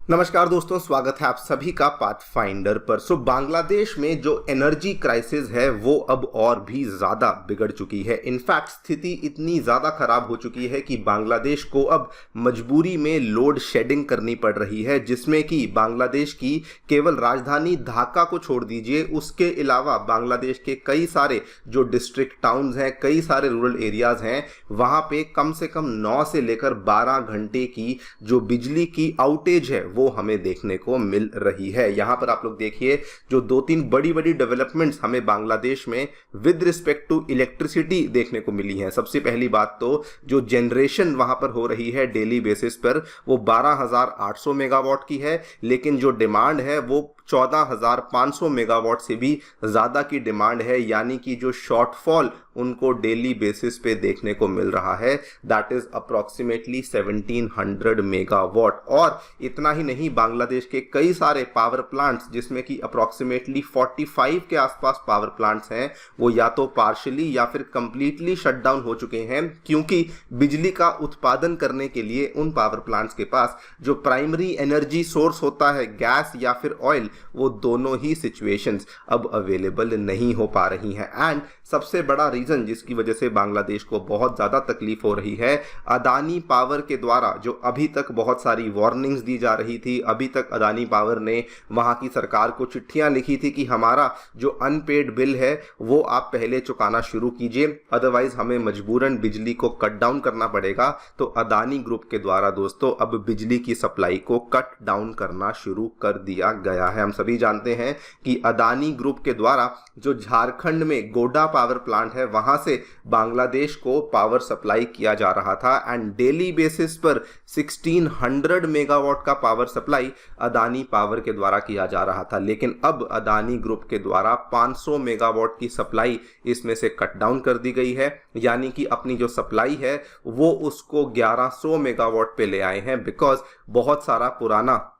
नमस्कार दोस्तों, स्वागत है आप सभी का पाथफाइंडर पर। बांग्लादेश में जो एनर्जी क्राइसिस है वो अब और भी ज़्यादा बिगड़ चुकी है। इनफैक्ट स्थिति इतनी ज़्यादा खराब हो चुकी है कि बांग्लादेश को अब मजबूरी में लोड शेडिंग करनी पड़ रही है, जिसमें कि बांग्लादेश की केवल राजधानी ढाका को छोड़ दीजिए, उसके अलावा बांग्लादेश के कई सारे जो डिस्ट्रिक्ट टाउन्स हैं, कई सारे रूरल एरियाज़ हैं, वहाँ पे कम से कम 9 से लेकर 12 घंटे की जो बिजली की आउटेज है वो हमें देखने को मिल रही है। यहां पर आप लोग देखिए, जो 2-3 बड़ी बड़ी डेवलपमेंट्स हमें बांग्लादेश में विद रिस्पेक्ट टू इलेक्ट्रिसिटी देखने को मिली हैं। सबसे पहली बात तो जो जनरेशन वहां पर हो रही है डेली बेसिस पर वो 12,800 मेगावाट की है, लेकिन जो डिमांड है वो 14,500 मेगावाट से भी ज़्यादा की डिमांड है। यानी कि जो शॉर्टफॉल उनको डेली बेसिस पे देखने को मिल रहा है दैट इज अप्रॉक्सीमेटली 1700 मेगावाट। और इतना ही नहीं, बांग्लादेश के कई सारे पावर प्लांट्स जिसमें कि अप्रॉक्सीमेटली 45 के आसपास पावर प्लांट्स हैं वो या तो पार्शियली या फिर कंप्लीटली शट डाउन हो चुके हैं, क्योंकि बिजली का उत्पादन करने के लिए उन पावर प्लांट्स के पास जो प्राइमरी एनर्जी सोर्स होता है, गैस या फिर ऑयल, वो दोनों ही सिचुएशंस अब अवेलेबल नहीं हो पा रही हैं। एंड सबसे बड़ा रीजन जिसकी वजह से बांग्लादेश को बहुत ज़्यादा तकलीफ हो रही है, अदानी पावर के द्वारा जो अभी तक बहुत सारी वार्निंग्स दी जा रही थी, अभी तक अदानी पावर ने वहाँ की सरकार को चिट्ठियाँ लिखी थी कि हमारा जो अनपेड बिल है वो आप पहले चुकाना शुरू कीजिए, अदरवाइज हमें मजबूरन बिजली को कट डाउन करना पड़ेगा। तो अदानी ग्रुप के द्वारा दोस्तों अब बिजली की सप्लाई को कट डाउन करना शुरू कर दिया गया है। हम सभी जानते हैं कि अदानी ग्रुप के द्वारा जो झारखंड में गोडा पावर प्लांट है वहां से बांग्लादेश को पावर सप्लाई किया जा रहा था एंड डेली बेसिस पर 1600 मेगावाट का पावर सप्लाई अदानी पावर के द्वारा किया जा रहा था, लेकिन अब अदानी ग्रुप के द्वारा 500 मेगावाट की सप्लाई इसमें से कट डाउन कर दी गई है। यानी कि अपनी जो सप्लाई है वो उसको 1100 मेगावाट पे ले आए हैं, बिकॉज बहुत सारा पुराना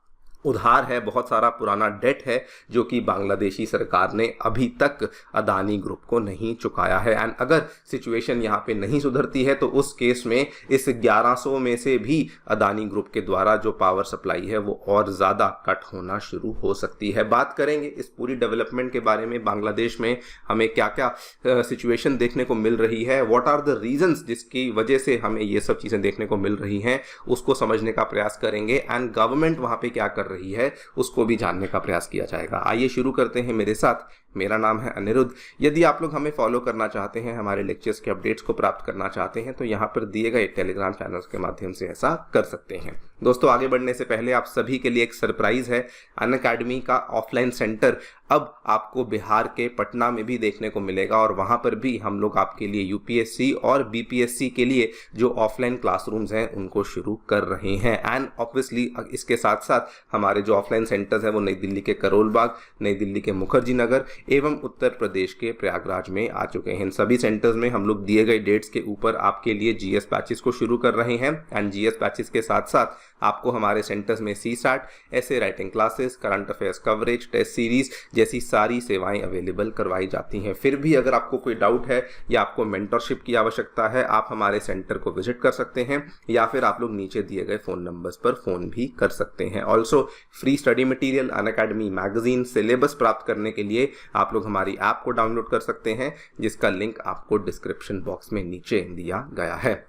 उधार है, बहुत सारा पुराना डेट है जो कि बांग्लादेशी सरकार ने अभी तक अदानी ग्रुप को नहीं चुकाया है। एंड अगर सिचुएशन यहाँ पे नहीं सुधरती है तो उस केस में इस 1100 में से भी अदानी ग्रुप के द्वारा जो पावर सप्लाई है वो और ज़्यादा कट होना शुरू हो सकती है। बात करेंगे इस पूरी डेवलपमेंट के बारे में, बांग्लादेश में हमें क्या क्या सिचुएशन देखने को मिल रही है, व्हाट आर द रीजंस जिसकी वजह से हमें ये सब चीज़ें देखने को मिल रही हैं, उसको समझने का प्रयास करेंगे। एंड गवर्नमेंट वहाँ पे क्या कर रही है उसको भी जानने का प्रयास किया जाएगा। आइए शुरू करते हैं मेरे साथ। मेरा नाम है अनिरुद्ध। यदि आप लोग हमें फॉलो करना चाहते हैं, हमारे लेक्चर्स के अपडेट्स को प्राप्त करना चाहते हैं, तो यहाँ पर दिए गए टेलीग्राम चैनल्स के माध्यम से ऐसा कर सकते हैं। दोस्तों आगे बढ़ने से पहले आप सभी के लिए एक सरप्राइज है। अनअकैडमी का ऑफलाइन सेंटर अब आपको बिहार के पटना में भी देखने को मिलेगा और वहाँ पर भी हम लोग आपके लिए यूपीएससी और बीपीएससी के लिए जो ऑफलाइन क्लासरूम्स हैं उनको शुरू कर रहे हैं। एंड ऑब्वियसली इसके साथ साथ हमारे जो ऑफलाइन सेंटर्स हैं वो नई दिल्ली के करोल बाग, नई दिल्ली के मुखर्जी नगर एवं उत्तर प्रदेश के प्रयागराज में आ चुके हैं। इन सभी सेंटर्स में हम लोग दिए गए डेट्स के ऊपर आपके लिए जीएस बैचेस को शुरू कर रहे हैं। एंड जीएस बैचेस के साथ साथ आपको हमारे सेंटर्स में CSAT, essay writing classes, current affairs coverage, test series जैसी सारी सेवाएं अवेलेबल करवाई जाती हैं। फिर भी अगर आपको कोई डाउट है या आपको मेंटरशिप की आवश्यकता है, आप हमारे सेंटर को विजिट कर सकते हैं या फिर आप लोग नीचे दिए गए फ़ोन नंबर्स पर फ़ोन भी कर सकते हैं। Also free study material, Unacademy magazine, syllabus प्राप्त करने के लिए आप लोग हमारी ऐप को डाउनलोड कर सकते हैं, जिसका लिंक आपको डिस्क्रिप्शन बॉक्स में नीचे दिया गया है।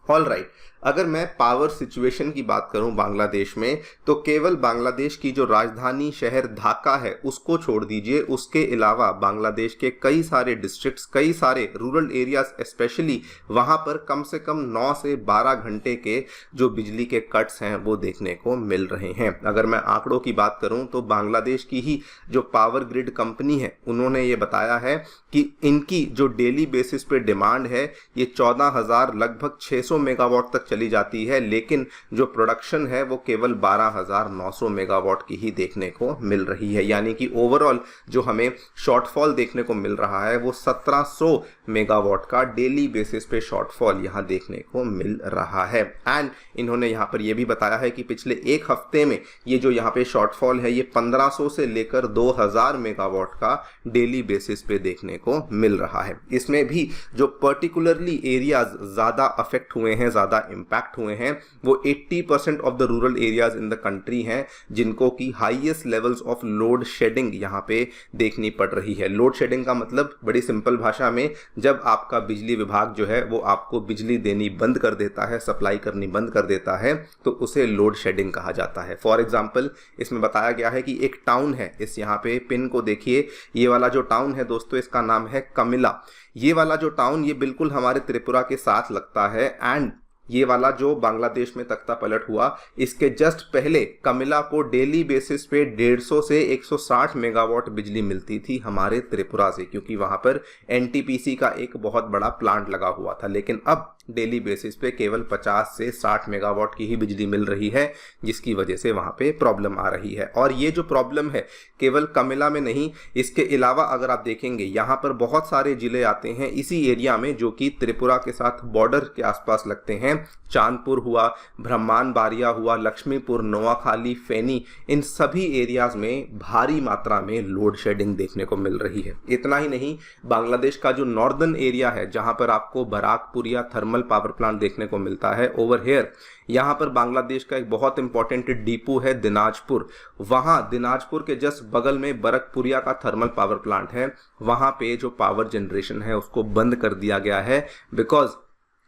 ऑल राइट, अगर मैं पावर सिचुएशन की बात करूं बांग्लादेश में, तो केवल बांग्लादेश की जो राजधानी शहर ढाका है उसको छोड़ दीजिए, उसके अलावा बांग्लादेश के कई सारे डिस्ट्रिक्ट्स, कई सारे रूरल एरियाज स्पेशली, वहां पर कम से कम 9 से 12 घंटे के जो बिजली के कट्स हैं वो देखने को मिल रहे हैं। अगर मैं आंकड़ों की बात करूं तो बांग्लादेश की ही जो पावर ग्रिड कंपनी है उन्होंने ये बताया है कि इनकी जो डेली बेसिस पे डिमांड है ये 14,000 लगभग 600 मेगावाट तक चली जाती है, लेकिन जो प्रोडक्शन है वो केवल 12,900 मेगावाट की ही देखने को मिल रही है। यानी कि ओवरऑल जो हमें शॉर्टफॉल देखने को मिल रहा है वो 1700 मेगावाट का डेली बेसिस पे शॉर्टफॉल यहाँ देखने को मिल रहा है। एंड इन्होंने यहाँ पर यह भी बताया है कि पिछले एक हफ्ते में ये जो यहाँ पे शॉर्टफॉल है ये 1500 से लेकर 2000 मेगावाट का डेली बेसिस पे देखने को मिल रहा है। इसमें भी जो पर्टिकुलरली एरियाज ज़्यादा अफेक्ट हुए हैं, ज़्यादा इम्पैक्ट हुए हैं वो 80% of the rural areas in the country हैं, जिनको की highest levels of load shedding यहाँ पे देखनी पड़ रही है। लोड शेडिंग का मतलब बड़ी सिंपल भाषा में, जब आपका बिजली विभाग जो है वो आपको बिजली देनी बंद कर देता है, सप्लाई करनी बंद कर देता है, तो उसे लोड शेडिंग कहा जाता है। फॉर एग्जाम्पल इसमें बताया गया है कि एक टाउन है, इस यहाँ पे पिन को देखिए, ये वाला जो टाउन है दोस्तों इसका नाम है कमिला। ये वाला जो टाउन ये बिल्कुल हमारे त्रिपुरा के साथ लगता है, एंड ये वाला जो बांग्लादेश में तख्ता पलट हुआ इसके जस्ट पहले कमिला को डेली बेसिस पे 150 से 160 मेगावाट बिजली मिलती थी हमारे त्रिपुरा से, क्योंकि वहां पर एनटीपीसी का एक बहुत बड़ा प्लांट लगा हुआ था। लेकिन अब डेली बेसिस पे केवल 50 से 60 मेगावाट की ही बिजली मिल रही है, जिसकी वजह से वहां पे प्रॉब्लम आ रही है। और ये जो प्रॉब्लम है केवल कमिला में नहीं, इसके अलावा अगर आप देखेंगे यहाँ पर बहुत सारे जिले आते हैं इसी एरिया में जो कि त्रिपुरा के साथ बॉर्डर के आसपास लगते हैं। चांदपुर हुआ, ब्रह्मान बारिया हुआ, लक्ष्मीपुर, नोआखाली, फेनी, इन सभी एरियाज में भारी मात्रा में लोड शेडिंग देखने को मिल रही है। इतना ही नहीं, बांग्लादेश का जो नॉर्दर्न एरिया है जहां पर आपको बराकपुर या थर्मल पावर प्लांट देखने को मिलता है, ओवर हेयर यहाँ पर बांग्लादेश का एक बहुत इंपॉर्टेंट डिपो है दिनाजपुर। वहां दिनाजपुर के जस्ट बगल में बरकपुरिया का थर्मल पावर प्लांट है, वहां पे जो पावर जनरेशन है उसको बंद कर दिया गया है, बिकॉज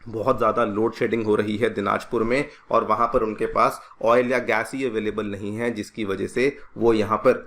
बहुत ज़्यादा लोड शेडिंग हो रही है दिनाजपुर में, और वहाँ पर उनके पास ऑयल या गैस ही अवेलेबल नहीं है, जिसकी वजह से वो यहाँ पर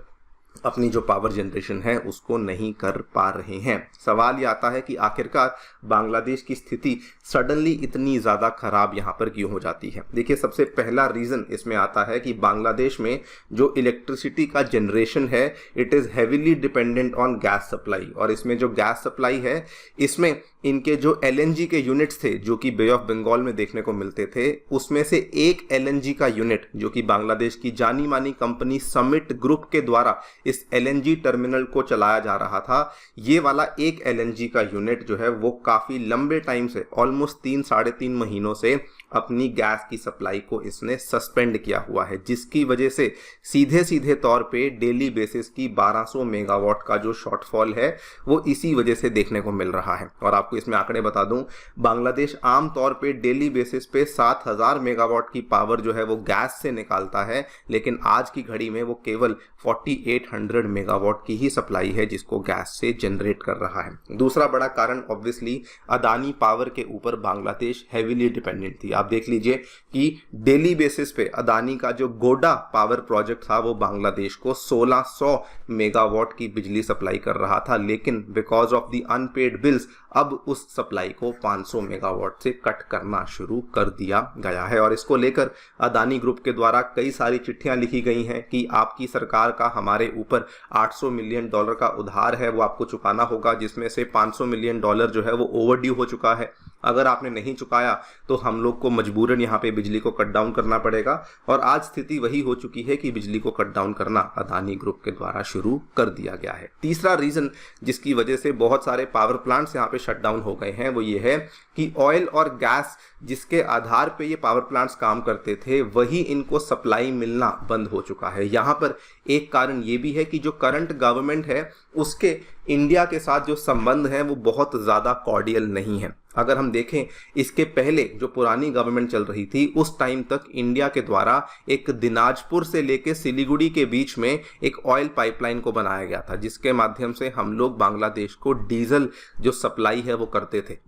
अपनी जो पावर जनरेशन है उसको नहीं कर पा रहे हैं। सवाल ये आता है कि आखिरकार बांग्लादेश की स्थिति सडनली इतनी ज़्यादा खराब यहाँ पर क्यों हो जाती है। देखिए, सबसे पहला रीज़न इसमें आता है कि बांग्लादेश में जो इलेक्ट्रिसिटी का जनरेशन है it is heavily dependent on gas supply, और इसमें जो गैस सप्लाई है इसमें इनके जो एलएनजी के यूनिट्स थे जो कि बे ऑफ बंगाल में देखने को मिलते थे, उसमें से एक एलएनजी का यूनिट जो कि बांग्लादेश की जानी मानी कंपनी समिट ग्रुप के द्वारा इस एलएनजी टर्मिनल को चलाया जा रहा था, ये वाला एक एलएनजी का यूनिट जो है वो काफ़ी लंबे टाइम से ऑलमोस्ट 3-3.5 महीनों से अपनी गैस की सप्लाई को इसने सस्पेंड किया हुआ है, जिसकी वजह से सीधे सीधे तौर पे डेली बेसिस की 1200 मेगावाट का जो शॉर्टफॉल है वो इसी वजह से देखने को मिल रहा है। और आपको इसमें आंकड़े बता दूं, बांग्लादेश आम तौर पे डेली बेसिस पे 7000 मेगावाट की पावर जो है वो गैस से निकालता है, लेकिन आज की घड़ी में वो केवल 4800 मेगावाट की ही सप्लाई है जिसको गैस से जनरेट कर रहा है। दूसरा बड़ा कारण ऑब्वियसली अदानी पावर के ऊपर बांग्लादेश हैवीली डिपेंडेंट थी। आप देख लीजिए कि डेली बेसिस पे अदानी का जो गोडा पावर प्रोजेक्ट था वो बांग्लादेश को 1600 मेगावाट की बिजली सप्लाई कर रहा था, लेकिन because of the unpaid bills अब उस सप्लाई को 500 मेगावाट से कट करना शुरू कर दिया गया है। और इसको लेकर अदानी ग्रुप के द्वारा कई सारी चिट्ठियां लिखी गई हैं कि आपकी सरकार का हमारे ऊपर $800 मिलियन का उधार है, वो आपको चुकाना होगा, जिसमें से $500 मिलियन जो है वो ओवरड्यू हो चुका है। अगर आपने नहीं चुकाया तो हम लोग को मजबूरन यहाँ पे बिजली को कट डाउन करना पड़ेगा। और आज स्थिति वही हो चुकी है कि बिजली को कट डाउन करना अदानी ग्रुप के द्वारा शुरू कर दिया गया है। तीसरा रीजन जिसकी वजह से बहुत सारे पावर प्लांट्स यहाँ पे शट डाउन हो गए हैं वो ये है कि ऑयल और गैस जिसके आधार पे ये पावर प्लांट्स काम करते थे वही इनको सप्लाई मिलना बंद हो चुका है। यहाँ पर एक कारण ये भी है कि जो करंट गवर्नमेंट है उसके इंडिया के साथ जो संबंध है वो बहुत ज़्यादा कॉर्डियल नहीं है। अगर हम देखें इसके पहले जो पुरानी गवर्नमेंट चल रही थी उस टाइम तक इंडिया के द्वारा एक दिनाजपुर से लेके सिलीगुड़ी के बीच में एक ऑयल पाइपलाइन को बनाया गया था, जिसके माध्यम से हम लोग बांग्लादेश को डीजल जो सप्लाई है वो करते थे।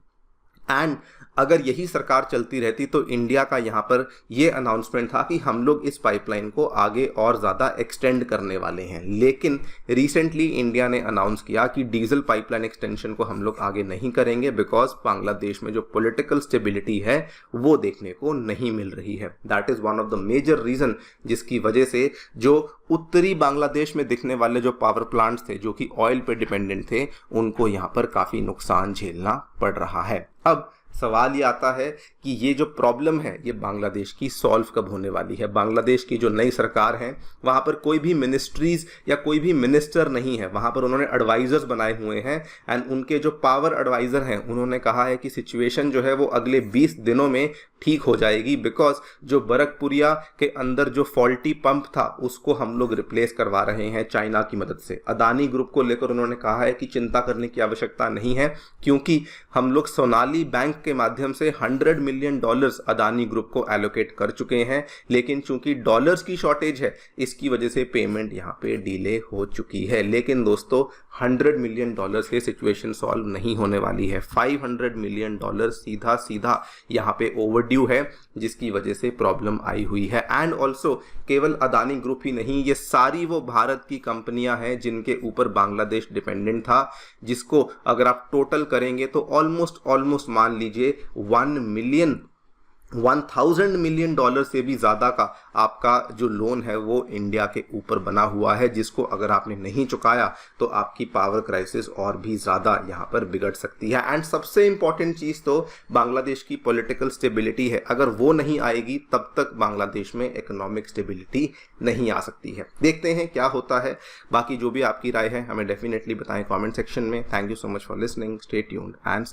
एंड अगर यही सरकार चलती रहती तो इंडिया का यहाँ पर ये अनाउंसमेंट था कि हम लोग इस पाइपलाइन को आगे और ज़्यादा एक्सटेंड करने वाले हैं, लेकिन रिसेंटली इंडिया ने अनाउंस किया कि डीजल पाइपलाइन एक्सटेंशन को हम लोग आगे नहीं करेंगे बिकॉज बांग्लादेश में जो पॉलिटिकल स्टेबिलिटी है वो देखने को नहीं मिल रही है। That is one of the major reason जिसकी वजह से जो उत्तरी बांग्लादेश में दिखने वाले जो पावर प्लांट्स थे जो कि ऑयल पे डिपेंडेंट थे उनको यहाँ पर काफ़ी नुकसान झेलना पड़ रहा है। अब सवाल ये आता है कि ये जो प्रॉब्लम है ये बांग्लादेश की सॉल्व कब होने वाली है। बांग्लादेश की जो नई सरकार है वहाँ पर कोई भी मिनिस्ट्रीज या कोई भी मिनिस्टर नहीं है, वहाँ पर उन्होंने एडवाइजर्स बनाए हुए हैं एंड उनके जो पावर एडवाइज़र हैं उन्होंने कहा है कि सिचुएशन जो है वो अगले 20 दिनों में ठीक हो जाएगी बिकॉज जो बरकपुरिया के अंदर जो फॉल्टी पंप था उसको हम लोग रिप्लेस करवा रहे हैं चाइना की मदद से। अदानी ग्रुप को लेकर उन्होंने कहा है कि चिंता करने की आवश्यकता नहीं है क्योंकि हम लोग सोनाली बैंक बैंक के माध्यम से $100 मिलियन अदानी ग्रुप को एलोकेट कर चुके हैं, लेकिन चूंकि डॉलर्स की शॉर्टेज है इसकी वजह से पेमेंट यहाँ पे डिले हो चुकी है। लेकिन दोस्तों $100 मिलियन से सिचुएशन सॉल्व नहीं होने वाली है। $500 मिलियन सीधा सीधा यहाँ पे ओवरड्यू है, जिसकी वजह से प्रॉब्लम आई हुई है। एंड ऑल्सो केवल अदानी ग्रुप ही नहीं, ये सारी वो भारत की कंपनियां हैं जिनके ऊपर बांग्लादेश डिपेंडेंट था, जिसको अगर आप टोटल करेंगे तो ऑलमोस्ट मान लीजिए $1,000 मिलियन से भी ज़्यादा का आपका जो लोन है वो इंडिया के ऊपर बना हुआ है, जिसको अगर आपने नहीं चुकाया तो आपकी पावर क्राइसिस और भी ज़्यादा यहाँ पर बिगड़ सकती है। एंड सबसे इंपॉर्टेंट चीज़ तो बांग्लादेश की पॉलिटिकल स्टेबिलिटी है। अगर वो नहीं आएगी तब तक बांग्लादेश में इकोनॉमिक स्टेबिलिटी नहीं आ सकती है। देखते हैं क्या होता है। बाकी जो भी आपकी राय है हमें डेफिनेटली बताएं कमेंट सेक्शन में। Thank you so much for listening. Stay tuned and